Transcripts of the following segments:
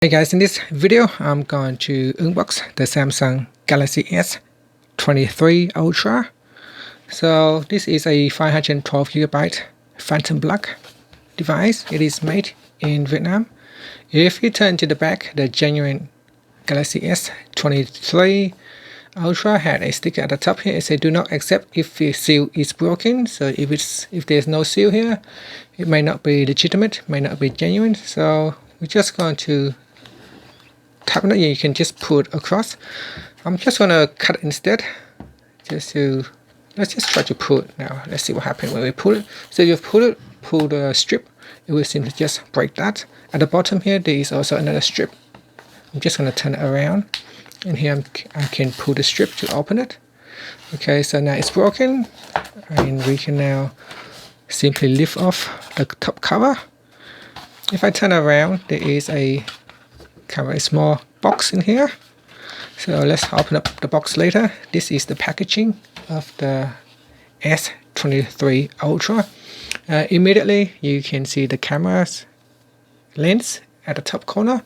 Hey guys, in this video I'm going to unbox the Samsung Galaxy S23 Ultra. So this is a 512GB Phantom Black device. It is made in Vietnam. If you turn to the back, the genuine Galaxy S23 Ultra had a sticker at the top here. It says do not accept if the seal is broken. So if there's no seal here, it may not be legitimate, may not be genuine. So we're just going to tap on it. You can just pull it across. I'm just gonna cut it instead. Let's just try to pull it now. Let's see what happens when we pull it. So you pull the strip, it will simply just break that. At the bottom here, there is also another strip. I'm just gonna turn it around, and here I can pull the strip to open it. Okay, so now it's broken, and we can now simply lift off the top cover. If I turn around, there is a small box in here. So let's open up the box later. This is the packaging of the S23 Ultra. Immediately you can see the camera's lens at the top corner.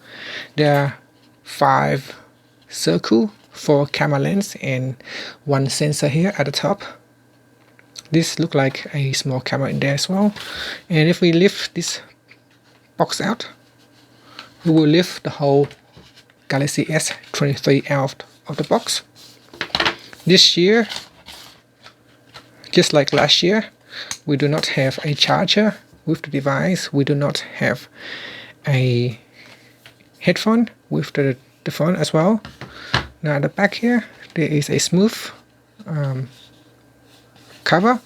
There are 5 circles for camera lens and 1 sensor here at the top. This looks like a small camera in there as well. And if we lift this box out, we will lift the whole Galaxy S23 out of the box. This year, just like last year, we do not have a charger with the device. We do not have a headphone with the phone as well. Now at the back here, there is a smooth cover.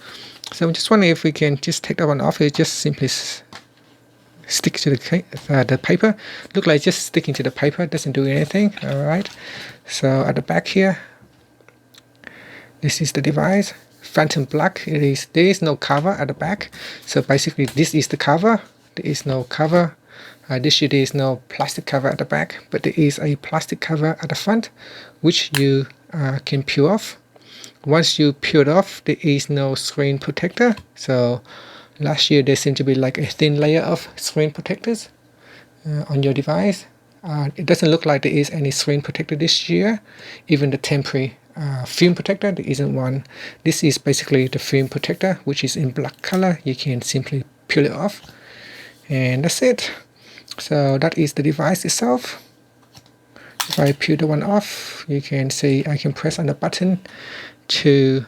So I'm just wondering if we can just take that one off. It just simply stick to the paper. Look like just sticking to the paper, doesn't do anything. All right, so at the back here, this is the device, Phantom Black. There is no cover at the back, so basically this is the cover. There is no cover. There is no plastic cover at the back, but there is a plastic cover at the front, which you can peel off. Once you peel it off, there is no screen protector. So last year there seemed to be like a thin layer of screen protectors on your device. It doesn't look like there is any screen protector this year. Even the temporary film protector, there isn't one. This is basically the film protector, which is in black color. You can simply peel it off, and that's it. So that is the device itself. If I peel the one off, you can see I can press on the button to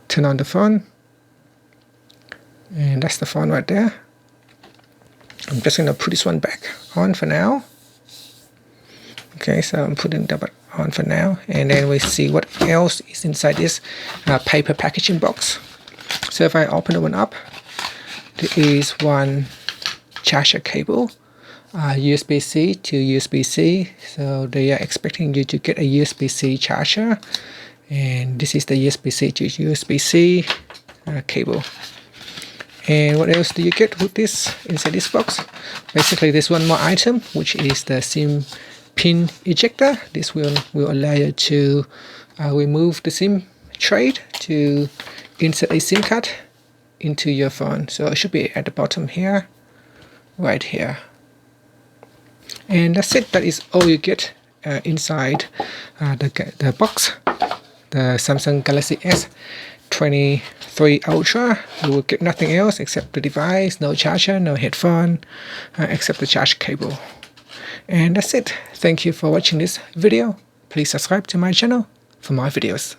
turn on the phone. And that's the phone right there. I'm just going to put this one back on for now. Okay, so I'm putting that on for now. And then we see what else is inside this paper packaging box. So if I open the one up, there is one charger cable, USB-C to USB-C. So they are expecting you to get a USB-C charger. And this is the USB-C to USB-C cable. And what else do you get with this inside this box? Basically, there's one more item, which is the SIM pin ejector. This will allow you to remove the SIM tray to insert a SIM card into your phone. So it should be at the bottom here, right here. And that's it. That is all you get inside the box. The Samsung Galaxy S23 Ultra. You will get nothing else except the device, no charger, no headphone, except the charge cable. And that's it. Thank you for watching this video. Please subscribe to my channel for more videos.